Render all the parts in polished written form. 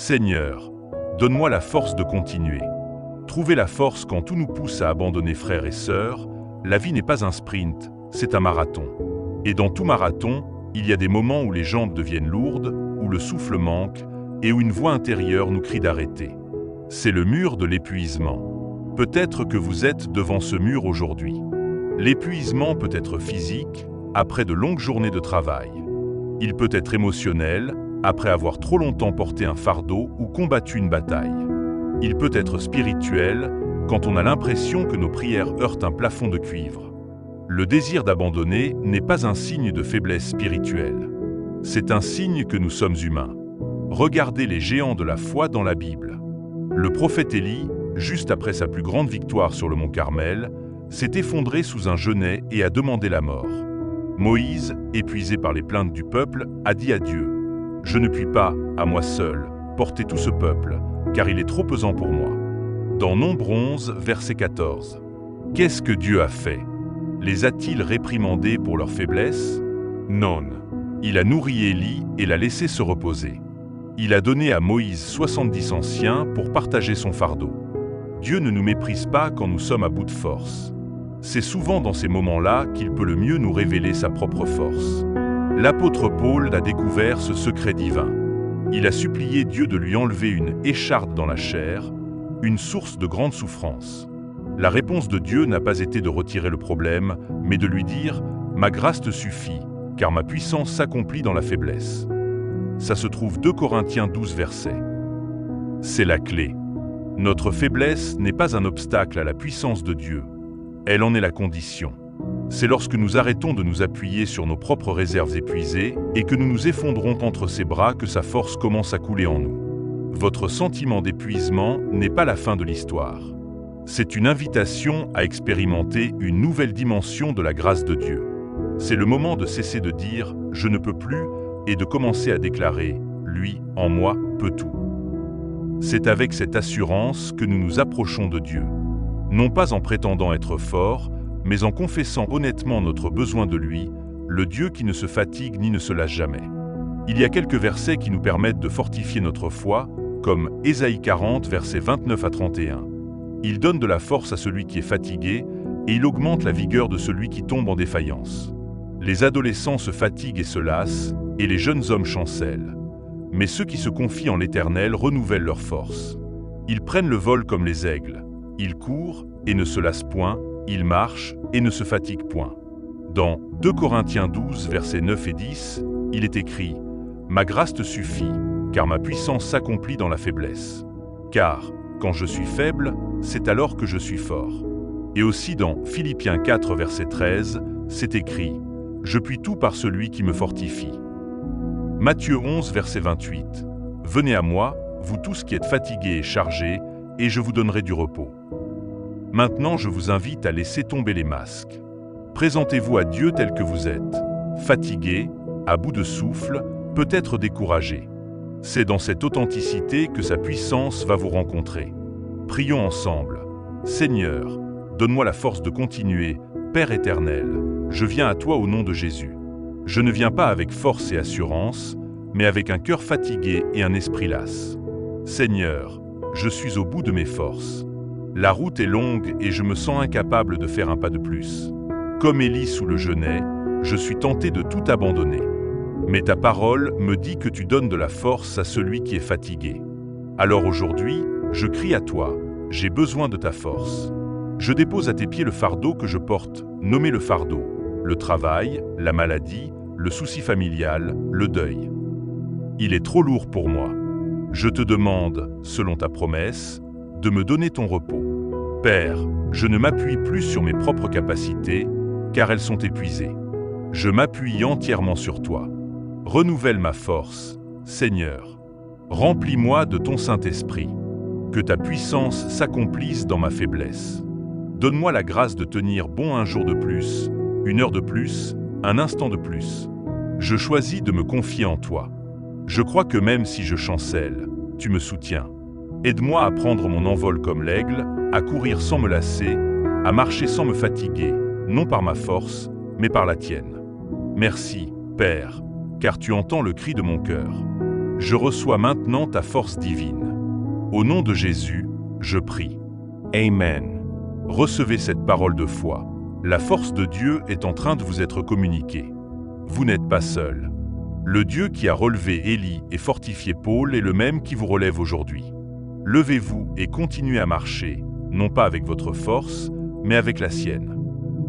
Seigneur, donne-moi la force de continuer. Trouver la force quand tout nous pousse à abandonner frères et sœurs, la vie n'est pas un sprint, c'est un marathon. Et dans tout marathon, il y a des moments où les jambes deviennent lourdes, où le souffle manque et où une voix intérieure nous crie d'arrêter. C'est le mur de l'épuisement. Peut-être que vous êtes devant ce mur aujourd'hui. L'épuisement peut être physique, après de longues journées de travail. Il peut être émotionnel, après avoir trop longtemps porté un fardeau ou combattu une bataille. Il peut être spirituel, quand on a l'impression que nos prières heurtent un plafond de cuivre. Le désir d'abandonner n'est pas un signe de faiblesse spirituelle. C'est un signe que nous sommes humains. Regardez les géants de la foi dans la Bible. Le prophète Élie, juste après sa plus grande victoire sur le mont Carmel, s'est effondré sous un genêt et a demandé la mort. Moïse, épuisé par les plaintes du peuple, a dit à Dieu : « Je ne puis pas, à moi seul, porter tout ce peuple, car il est trop pesant pour moi. » Dans Nombre 11, verset 14. Qu'est-ce que Dieu a fait? Les a-t-il réprimandés pour leur faiblesse? Non. Il a nourri Élie et l'a laissé se reposer. Il a donné à Moïse 70 anciens pour partager son fardeau. Dieu ne nous méprise pas quand nous sommes à bout de force. C'est souvent dans ces moments-là qu'il peut le mieux nous révéler sa propre force. L'apôtre Paul a découvert ce secret divin. Il a supplié Dieu de lui enlever une écharde dans la chair, une source de grande souffrance. La réponse de Dieu n'a pas été de retirer le problème, mais de lui dire « Ma grâce te suffit, car ma puissance s'accomplit dans la faiblesse. » Ça se trouve 2 Corinthiens 12 versets. C'est la clé. Notre faiblesse n'est pas un obstacle à la puissance de Dieu. Elle en est la condition. C'est lorsque nous arrêtons de nous appuyer sur nos propres réserves épuisées et que nous nous effondrons entre ses bras que sa force commence à couler en nous. Votre sentiment d'épuisement n'est pas la fin de l'histoire. C'est une invitation à expérimenter une nouvelle dimension de la grâce de Dieu. C'est le moment de cesser de dire « je ne peux plus » et de commencer à déclarer « lui, en moi, peut tout ». C'est avec cette assurance que nous nous approchons de Dieu. Non pas en prétendant être forts, mais en confessant honnêtement notre besoin de lui, le Dieu qui ne se fatigue ni ne se lasse jamais. Il y a quelques versets qui nous permettent de fortifier notre foi, comme Ésaïe 40, versets 29 à 31. Il donne de la force à celui qui est fatigué, et il augmente la vigueur de celui qui tombe en défaillance. Les adolescents se fatiguent et se lassent, et les jeunes hommes chancellent. Mais ceux qui se confient en l'Éternel renouvellent leur force. Ils prennent le vol comme les aigles. Ils courent et ne se lassent point, ils marchent et ne se fatiguent point. Dans 2 Corinthiens 12, versets 9 et 10, il est écrit « Ma grâce te suffit, car ma puissance s'accomplit dans la faiblesse. Car, quand je suis faible, c'est alors que je suis fort. » Et aussi dans Philippiens 4, verset 13, c'est écrit « Je puis tout par celui qui me fortifie. » Matthieu 11, verset 28. « Venez à moi, vous tous qui êtes fatigués et chargés, et je vous donnerai du repos. » Maintenant, je vous invite à laisser tomber les masques. Présentez-vous à Dieu tel que vous êtes, fatigué, à bout de souffle, peut-être découragé. C'est dans cette authenticité que sa puissance va vous rencontrer. Prions ensemble. Seigneur, donne-moi la force de continuer. Père éternel, je viens à toi au nom de Jésus. Je ne viens pas avec force et assurance, mais avec un cœur fatigué et un esprit las. Seigneur, je suis au bout de mes forces. La route est longue et je me sens incapable de faire un pas de plus. Comme Élie sous le genêt, je suis tenté de tout abandonner. Mais ta parole me dit que tu donnes de la force à celui qui est fatigué. Alors aujourd'hui, je crie à toi, j'ai besoin de ta force. Je dépose à tes pieds le fardeau que je porte, nommé le fardeau, le travail, la maladie, le souci familial, le deuil. Il est trop lourd pour moi. Je te demande, selon ta promesse, de me donner ton repos. Père, je ne m'appuie plus sur mes propres capacités, car elles sont épuisées. Je m'appuie entièrement sur toi. Renouvelle ma force, Seigneur. Remplis-moi de ton Saint-Esprit. Que ta puissance s'accomplisse dans ma faiblesse. Donne-moi la grâce de tenir bon un jour de plus, une heure de plus, un instant de plus. Je choisis de me confier en toi. Je crois que même si je chancelle, tu me soutiens. Aide-moi à prendre mon envol comme l'aigle, à courir sans me lasser, à marcher sans me fatiguer, non par ma force, mais par la tienne. Merci, Père, car tu entends le cri de mon cœur. Je reçois maintenant ta force divine. Au nom de Jésus, je prie. Amen. Recevez cette parole de foi. La force de Dieu est en train de vous être communiquée. Vous n'êtes pas seul. Le Dieu qui a relevé Élie et fortifié Paul est le même qui vous relève aujourd'hui. Levez-vous et continuez à marcher, non pas avec votre force, mais avec la sienne.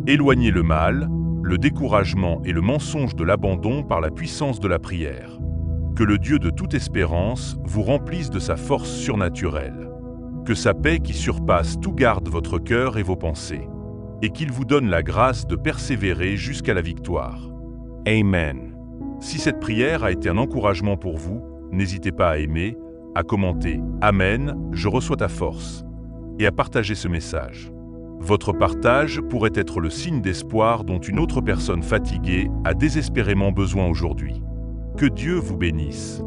Éloignez le mal, le découragement et le mensonge de l'abandon par la puissance de la prière. Que le Dieu de toute espérance vous remplisse de sa force surnaturelle. Que sa paix qui surpasse tout garde votre cœur et vos pensées. Et qu'il vous donne la grâce de persévérer jusqu'à la victoire. Amen. Si cette prière a été un encouragement pour vous, n'hésitez pas à aimer, à commenter « Amen, je reçois ta force » et à partager ce message. Votre partage pourrait être le signe d'espoir dont une autre personne fatiguée a désespérément besoin aujourd'hui. Que Dieu vous bénisse.